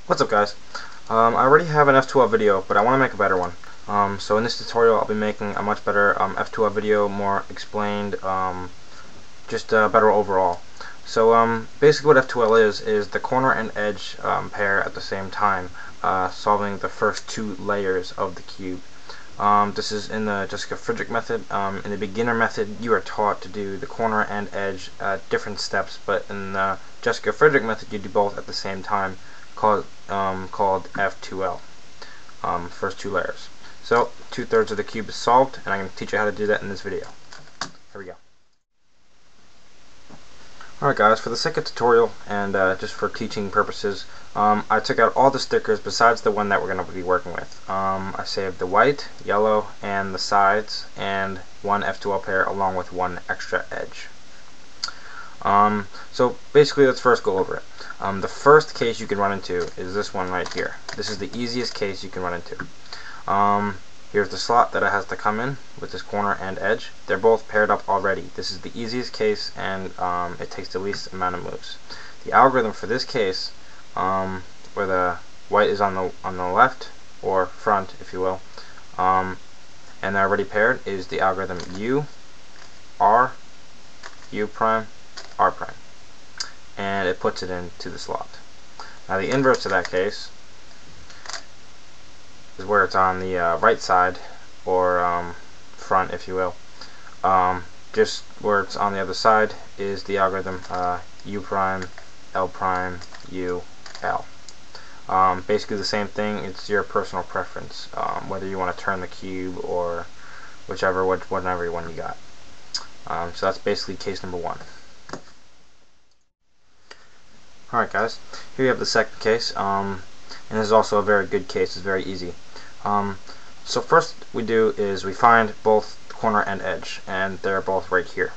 What's up, guys? I already have an F2L video, but I want to make a better one. So in this tutorial I'll be making a much better F2L video, more explained, just better overall. So basically what F2L is the corner and edge pair at the same time, solving the first two layers of the cube. This is in the Jessica Fridrich method. In the beginner method you are taught to do the corner and edge at different steps, but in the Jessica Fridrich method you do both at the same time, called F2L, first two layers. So 2/3 of the cube is solved, and I'm going to teach you how to do that in this video. Here we go. Alright guys, for the second tutorial, and just for teaching purposes, I took out all the stickers besides the one that we're going to be working with. I saved the white, yellow, and the sides, and one F2L pair along with one extra edge. So basically let's first go over it. The first case you can run into is this one right here. This is the easiest case you can run into. Here's the slot that it has to come in with this corner and edge. They're both paired up already. This is the easiest case, and it takes the least amount of moves. The algorithm for this case, where the white is on the left or front, if you will, and they're already paired, is the algorithm U, R, U prime, R prime, and it puts it into the slot. Now the inverse of that case is where it's on the right side, or front, if you will. Just where it's on the other side is the algorithm U prime, L prime, U, L. Basically the same thing. It's your personal preference, whether you want to turn the cube or whatever one you got. So that's basically case number one. Alright guys, here you have the second case, and this is also a very good case. It's very easy. So first we do is we find both the corner and edge, and they're both right here.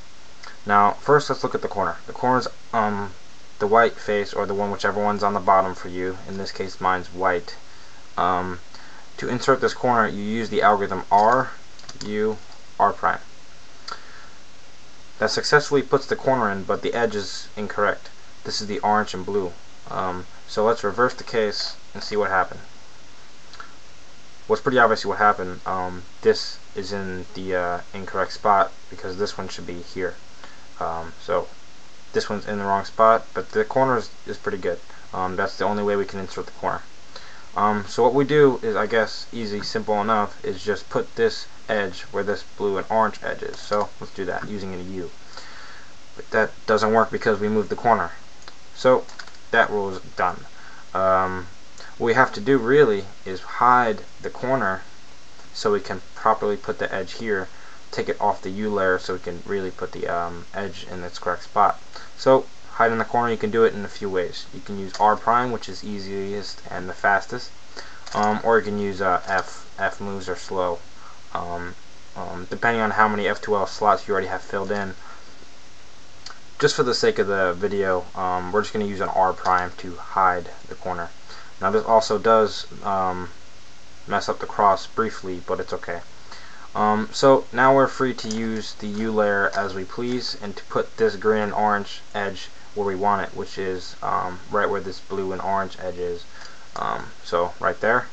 Now first let's look at the corner. The corner's the white face, or the one, whichever one's on the bottom for you. In this case mine's white. To insert this corner you use the algorithm R, U, R prime. That successfully puts the corner in, but the edge is incorrect. This is the orange and blue. So let's reverse the case and see what happened. What's pretty obvious what happened. This is in the incorrect spot, because this one should be here. So this one's in the wrong spot, but the corner is pretty good. That's the only way we can insert the corner. So what we do is, I guess, easy, simple enough, is just put this edge where this blue and orange edge is. So let's do that using a U. But that doesn't work because we moved the corner. So that rule is done. What we have to do really is hide the corner so we can properly put the edge here, take it off the U layer so we can really put the edge in its correct spot. So hiding the corner, you can do it in a few ways. You can use R prime, which is easiest and the fastest, or you can use F moves are slow. Depending on how many F2L slots you already have filled in. Just for the sake of the video, we're just going to use an R prime to hide the corner. Now this also does mess up the cross briefly, but it's okay. So now we're free to use the U layer as we please, and to put this green and orange edge where we want it, which is right where this blue and orange edge is. So right there,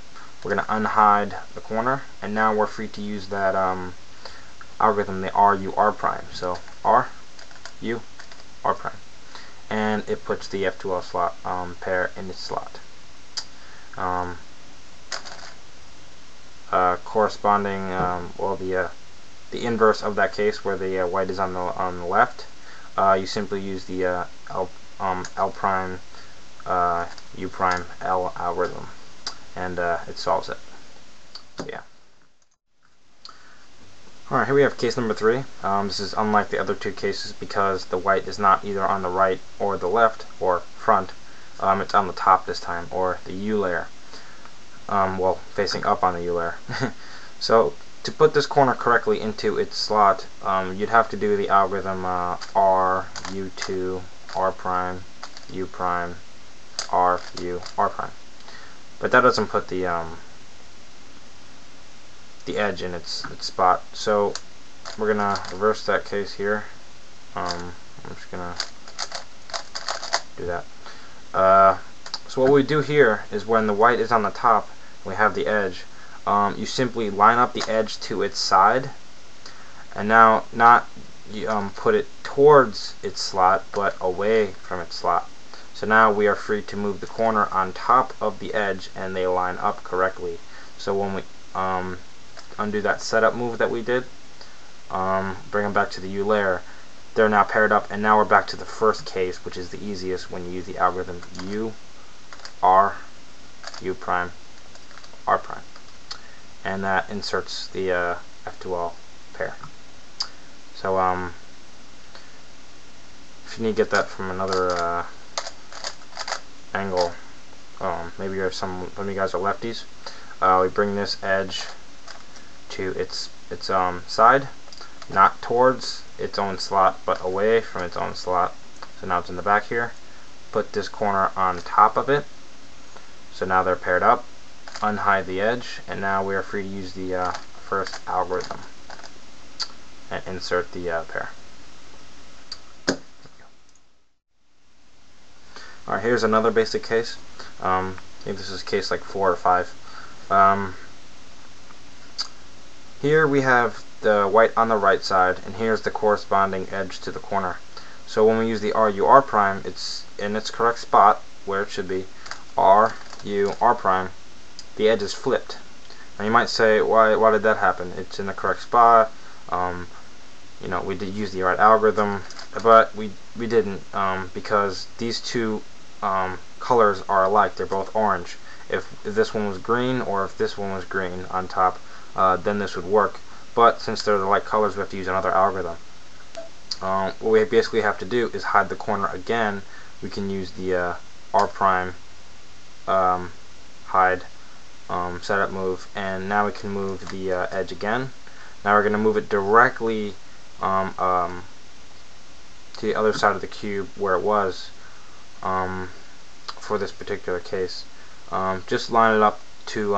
we're going to unhide the corner, and now we're free to use that algorithm, the R, U, R prime. So R, U, R prime, and it puts the F2L slot pair in its slot. Corresponding, well, the inverse of that case, where the white is on the left, you simply use the L prime, U prime, L algorithm, and it solves it. So, yeah. Alright, here we have case number 3. This is unlike the other two cases because the white is not either on the right or the left or front. It's on the top this time, or the U layer. Well, facing up on the U layer. So to put this corner correctly into its slot, you'd have to do the algorithm R, U2, R prime, U prime, R, U, R prime. But that doesn't put the edge in its spot. So we're gonna reverse that case here. I'm just gonna do that. So what we do here is when the white is on the top, we have the edge. You simply line up the edge to its side, and now not put it towards its slot, but away from its slot. So now we are free to move the corner on top of the edge, and they line up correctly. So when we undo that setup move that we did, bring them back to the U layer, they're now paired up, and now we're back to the first case, which is the easiest when you use the algorithm U, R, U prime, R prime. And that inserts the F2L pair. So if you need to get that from another angle, maybe you're some of you guys are lefties, we bring this edge to its side, not towards its own slot, but away from its own slot. So now it's in the back here. Put this corner on top of it. So now they're paired up. Unhide the edge, and now we are free to use the first algorithm and insert the pair. Alright, here's another basic case. I think this is case like 4 or 5. Here we have the white on the right side, and here's the corresponding edge to the corner. So when we use the RU prime, it's in its correct spot where it should be. RU prime. The edge is flipped. Now you might say, why did that happen? It's in the correct spot. You know, we did use the right algorithm, but we didn't, because these two colors are alike. They're both orange. If this one was green, or if this one was green on top, then this would work. But since they're the like colors, we have to use another algorithm. What we basically have to do is hide the corner again. We can use the R prime hide setup move, and now we can move the edge again. Now we're going to move it directly to the other side of the cube where it was for this particular case. Just line it up to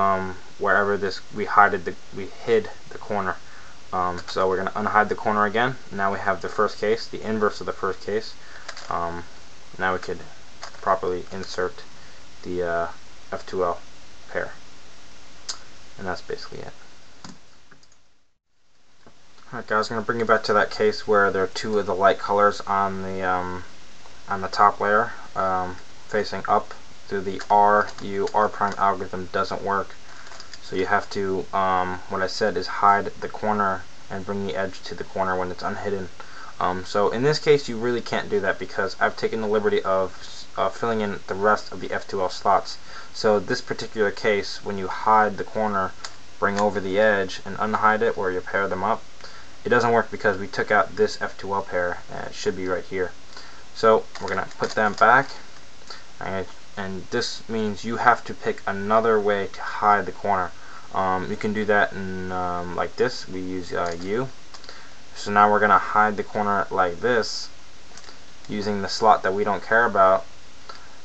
wherever we hid the corner. So we're going to unhide the corner again. Now we have the first case, the inverse of the first case. Now we could properly insert the F2L pair. And that's basically it. Alright guys, I'm going to bring you back to that case where there are two of the light colors on the top layer facing up. Through the R prime algorithm doesn't work. So you have to, what I said is hide the corner and bring the edge to the corner when it's unhidden. So in this case you really can't do that because I've taken the liberty of filling in the rest of the F2L slots. So this particular case, when you hide the corner, bring over the edge and unhide it where you pair them up, it doesn't work because we took out this F2L pair, and it should be right here. So we're going to put them back, and this means you have to pick another way to hide the corner. You can do that in like this. We use U. So now we're going to hide the corner like this using the slot that we don't care about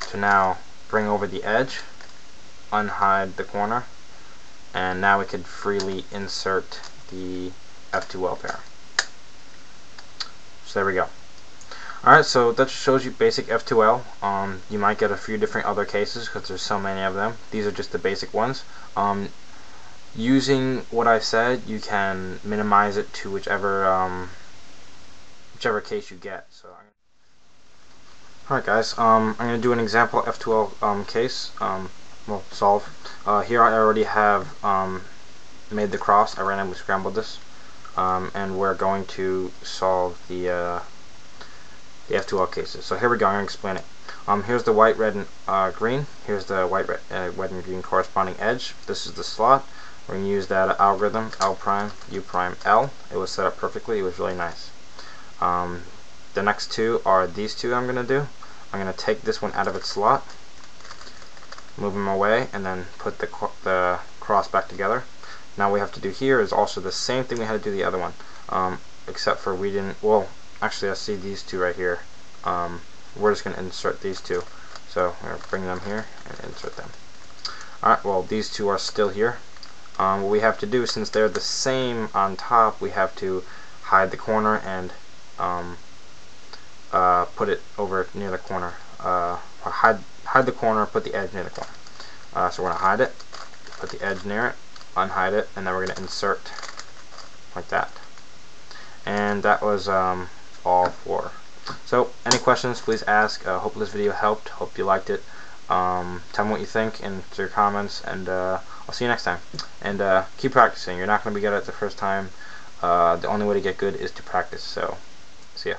to now bring over the edge, unhide the corner, and now we could freely insert the F2L pair. So there we go. Alright, so that just shows you basic F2L. You might get a few different other cases because there's so many of them. These are just the basic ones. Using what I said, you can minimize it to whichever case you get. So, alright guys, I'm going to do an example F2L case. Well, solve. Here I already have made the cross. I randomly scrambled this. And we're going to solve the F2L cases. So here we go. I'm going to explain it. Here's the white, red, and green. Here's the white, red, and green corresponding edge. This is the slot. We're going to use that algorithm, L prime, U prime, L. It was set up perfectly. It was really nice. The next two are these two I'm going to do. I'm going to take this one out of its slot, move them away, and then put the cross back together. Now what we have to do here is also the same thing we had to do the other one, except for we didn't, well, actually I see these two right here. We're just going to insert these two. So we're going to bring them here and insert them. Alright, well these two are still here. What we have to do, since they're the same on top, we have to hide the corner and put it over near the corner. Hide hide the corner, put the edge near the corner. So we're going to hide it, put the edge near it, unhide it, and then we're going to insert like that. And that was all for. So any questions, please ask. Hope this video helped. Hope you liked it. Tell me what you think in your comments, and I'll see you next time. And keep practicing. You're not going to be good at it the first time. The only way to get good is to practice. So see ya.